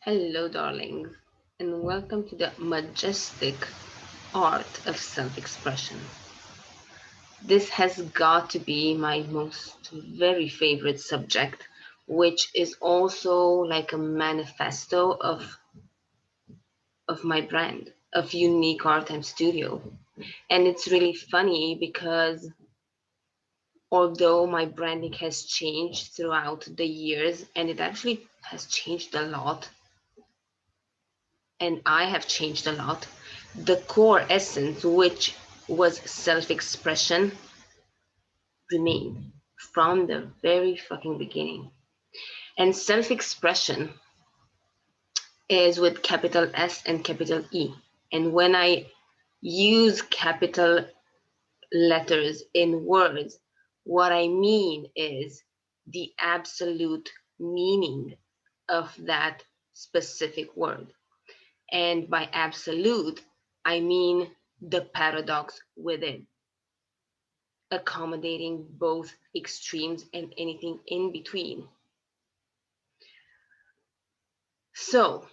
Hello, darlings, and welcome to the majestic art of self expression. This has got to be my most very favorite subject, which is also like a manifesto of my brand, of Unique Art and Studio. And it's really funny because although my branding has changed throughout the years, and it actually has changed a lot, and I have changed a lot, the core essence, which was self expression, remained from the very fucking beginning. And self expression is with capital S and capital E. And when I use capital letters in words, what I mean is the absolute meaning of that specific word. And by absolute, I mean the paradox within, accommodating both extremes and anything in between. So,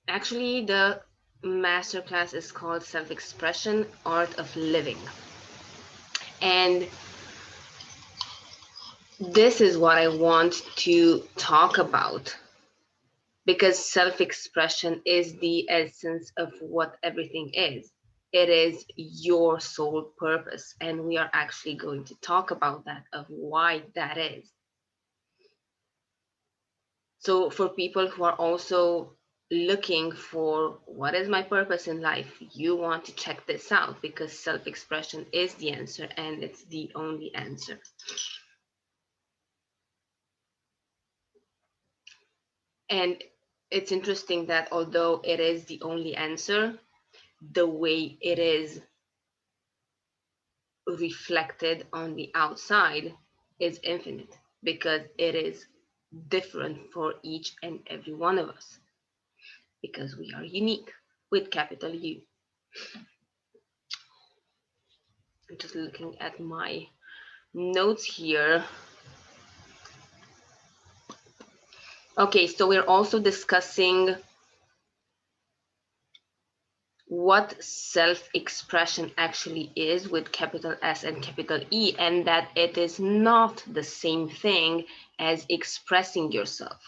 actually, the masterclass is called Self Expression Art of Living. And this is what I want to talk about because self expression is the essence of what everything is. It is your sole purpose. And we are actually going to talk about that, of why that is. So, for people who are also looking for what is my purpose in life, you want to check this out because self expression is the answer and it's the only answer. And it's interesting that although it is the only answer, the way it is reflected on the outside is infinite because it is different for each and every one of us because we are unique with capital U. I'm just looking at my notes here. Okay, so we're also discussing what self-expression actually is with capital S and capital E, and that it is not the same thing as expressing yourself.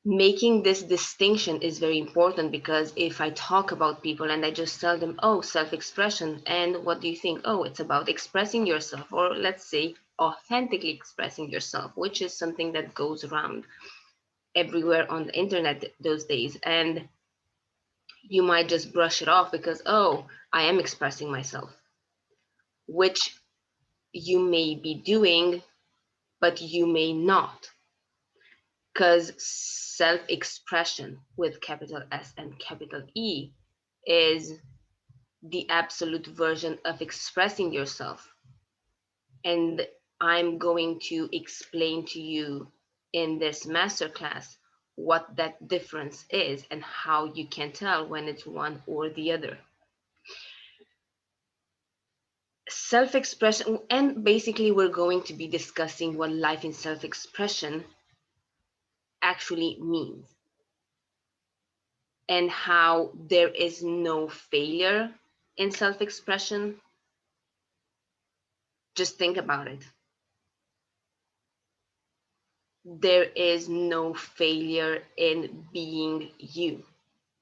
Making this distinction is very important because if I talk about people and I just tell them, oh, self-expression, and what do you think? Oh, it's about expressing yourself, or let's say authentically expressing yourself, which is something that goes around everywhere on the internet those days. And you might just brush it off because, oh, I am expressing myself, which you may be doing, but you may not. Because self expression with capital S and capital E is the absolute version of expressing yourself. And I'm going to explain to you in this masterclass what that difference is and how you can tell when it's one or the other. Self-expression, and basically we're going to be discussing what life in self-expression actually means and how there is no failure in self-expression. Just think about it. There is no failure in being you.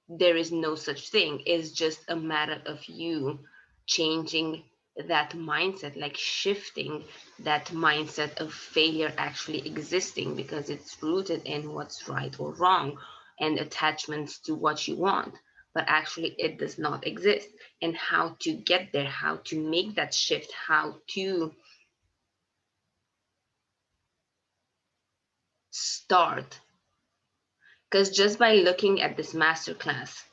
There is no such thing. It's just a matter of you changing that mindset, like shifting that mindset of failure actually existing because it's rooted in what's right or wrong and attachments to what you want. But actually, it does not exist. And how to get there, how to make that shift, how to start. Because just by looking at this masterclass,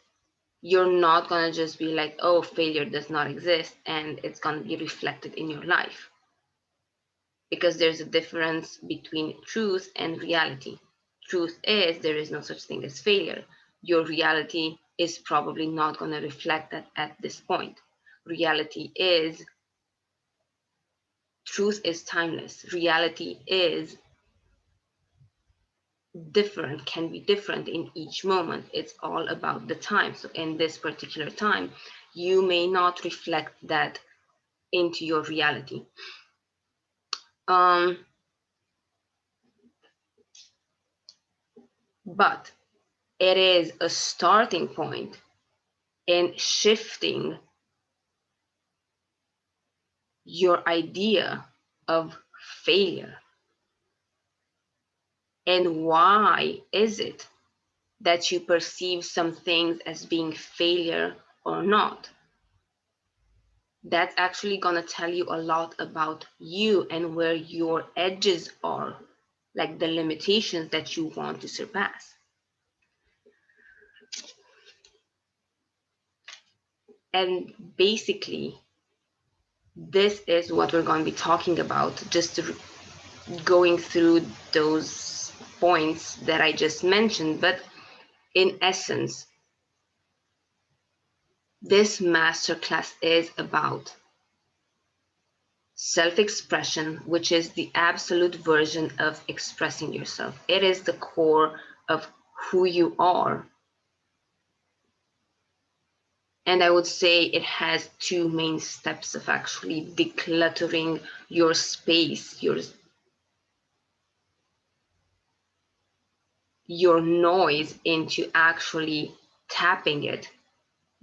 you're not going to just be like, oh, failure does not exist and it's going to be reflected in your life. Because there's a difference between truth and reality. Truth is there is no such thing as failure. Your reality is probably not going to reflect that at this point. Reality is, truth is timeless. Reality is can be different in each moment. It's all about the time. So in this particular time, you may not reflect that into your reality. But it is a starting point in shifting your idea of failure. And why is it that you perceive some things as being failure or not? That's actually going to tell you a lot about you and where your edges are, like the limitations that you want to surpass. And basically, this is what we're going to be talking about, just going through those points that I just mentioned. But in essence, this masterclass is about self-expression, which is the absolute version of expressing yourself. It is the core of who you are. And I would say it has two main steps of actually decluttering your space, your noise, into actually tapping it.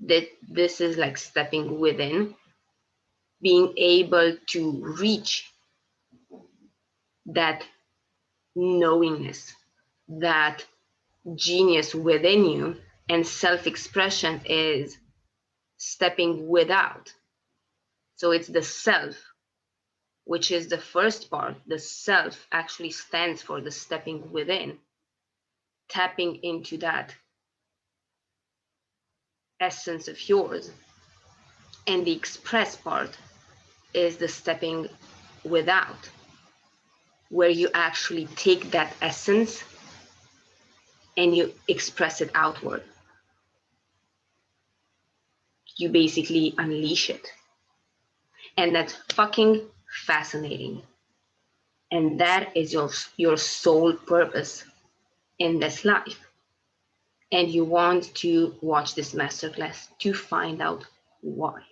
That this is like stepping within, being able to reach that knowingness, that genius within you. And self-expression is stepping without. So it's the self, which is the first part. The self actually stands for the stepping within, tapping into that essence of yours. And the express part is the stepping without, where you actually take that essence and you express it outward. You basically unleash it. And that's fucking fascinating. And that is your sole purpose in this life. And you want to watch this masterclass to find out why.